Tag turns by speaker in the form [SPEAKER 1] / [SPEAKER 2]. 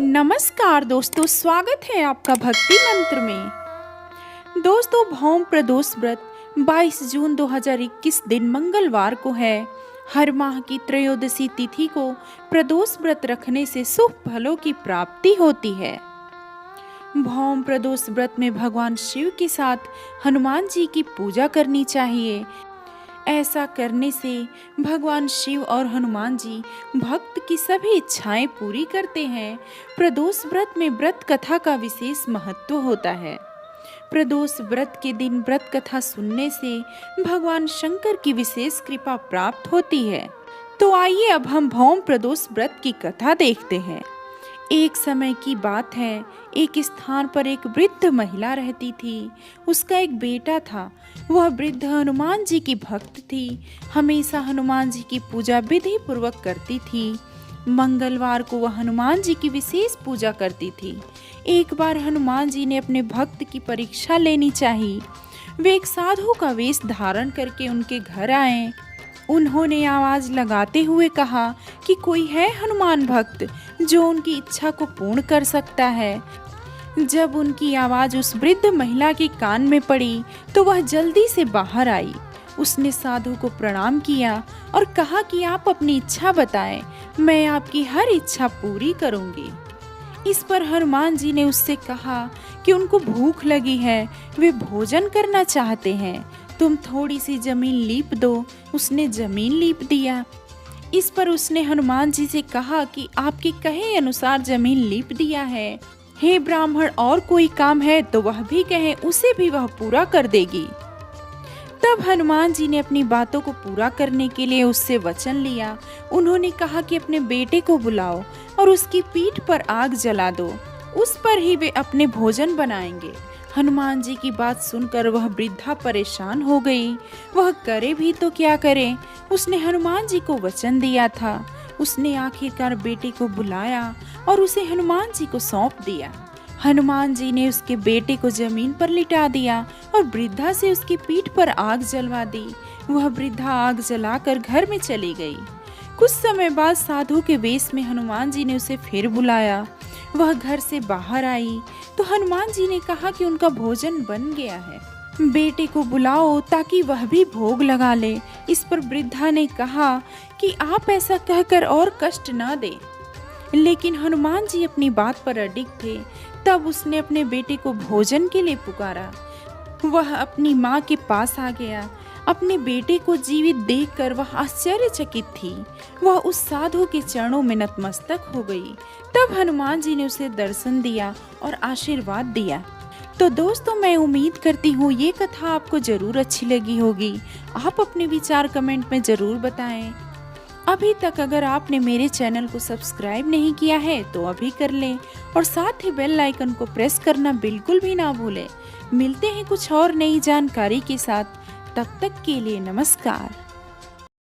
[SPEAKER 1] नमस्कार दोस्तों, स्वागत है आपका भक्ति मंत्र में। दोस्तों, भौम प्रदोष व्रत 22 जून 2021 दिन मंगलवार को है। हर माह की त्रयोदशी तिथि को प्रदोष व्रत रखने से शुभ फलों की प्राप्ति होती है। भौम प्रदोष व्रत में भगवान शिव के साथ हनुमान जी की पूजा करनी चाहिए। ऐसा करने से भगवान शिव और हनुमान जी भक्त की सभी इच्छाएं पूरी करते हैं। प्रदोष व्रत में व्रत कथा का विशेष महत्व होता है। प्रदोष व्रत के दिन व्रत कथा सुनने से भगवान शंकर की विशेष कृपा प्राप्त होती है। तो आइए अब हम भौम प्रदोष व्रत की कथा देखते हैं। एक समय की बात है, एक स्थान पर एक वृद्ध महिला रहती थी। उसका एक बेटा था। वह वृद्ध हनुमान जी की भक्त थी। हमेशा हनुमान जी की पूजा विधि पूर्वक करती थी। मंगलवार को वह हनुमान जी की विशेष पूजा करती थी। एक बार हनुमान जी ने अपने भक्त की परीक्षा लेनी चाहिए। वे एक साधु का वेश धारण करके उनके घर आए। उन्होंने आवाज लगाते हुए कहा कि कोई है हनुमान भक्त जो उनकी इच्छा को पूर्ण कर सकता है। जब उनकी आवाज उस वृद्ध महिला के कान में पड़ी तो वह जल्दी से बाहर आई। उसने साधु को प्रणाम किया और कहा कि आप अपनी इच्छा बताएं, मैं आपकी हर इच्छा पूरी करूंगी। इस पर हनुमान जी ने उससे कहा कि उनको भूख लगी है, वे भोजन करना चाहते हैं, तुम थोड़ी सी जमीन लीप दो। उसने जमीन लीप दिया। इस पर उसने हनुमान जी से कहा कि आपके कहे अनुसार जमीन लीप दिया है। हे ब्राह्मण, और कोई काम है तो वह भी कहें, उसे भी वह पूरा कर देगी। तब हनुमान जी ने अपनी बातों को पूरा करने के लिए उससे वचन लिया। उन्होंने कहा कि अपने बेटे को बुलाओ और उसकी पीठ पर आग जला दो, उस पर ही वे अपने भोजन बनाएंगे। हनुमान जी की बात सुनकर वह वृद्धा परेशान हो गई। वह करे भी तो क्या करे। उसने हनुमान जी को वचन दिया था। उसने आखिरकार बेटे को बुलाया और उसे हनुमान जी को सौंप दिया। हनुमान जी ने उसके बेटे को जमीन पर लिटा दिया और वृद्धा से उसकी पीठ पर आग जलवा दी। वह वृद्धा आग जलाकर घर में चली गई। कुछ समय बाद साधु के वेश में हनुमान जी ने उसे फिर बुलाया। वह घर से बाहर आई तो हनुमान जी ने कहा कि उनका भोजन बन गया है, बेटे को बुलाओ ताकि वह भी भोग लगा ले। इस पर वृद्धा ने कहा कि आप ऐसा कहकर और कष्ट न दें, लेकिन हनुमान जी अपनी बात पर अडिग थे। तब उसने अपने बेटे को भोजन के लिए पुकारा। वह अपनी माँ के पास आ गया। अपने बेटे को जीवित देखकर वह आश्चर्यचकित थी। वह उस साधु के चरणों में नतमस्तक हो गई। तब हनुमान जी ने उसे दर्शन दिया और आशीर्वाद दिया। तो दोस्तों, मैं उम्मीद करती हूँ ये कथा आपको जरूर अच्छी लगी होगी। आप अपने विचार कमेंट में जरूर बताएं। अभी तक अगर आपने मेरे चैनल को सब्सक्राइब नहीं किया है तो अभी कर लें और साथ ही बेल आइकन को प्रेस करना बिल्कुल भी ना भूलें। मिलते हैं कुछ और नई जानकारी के साथ। तब तक के लिए नमस्कार।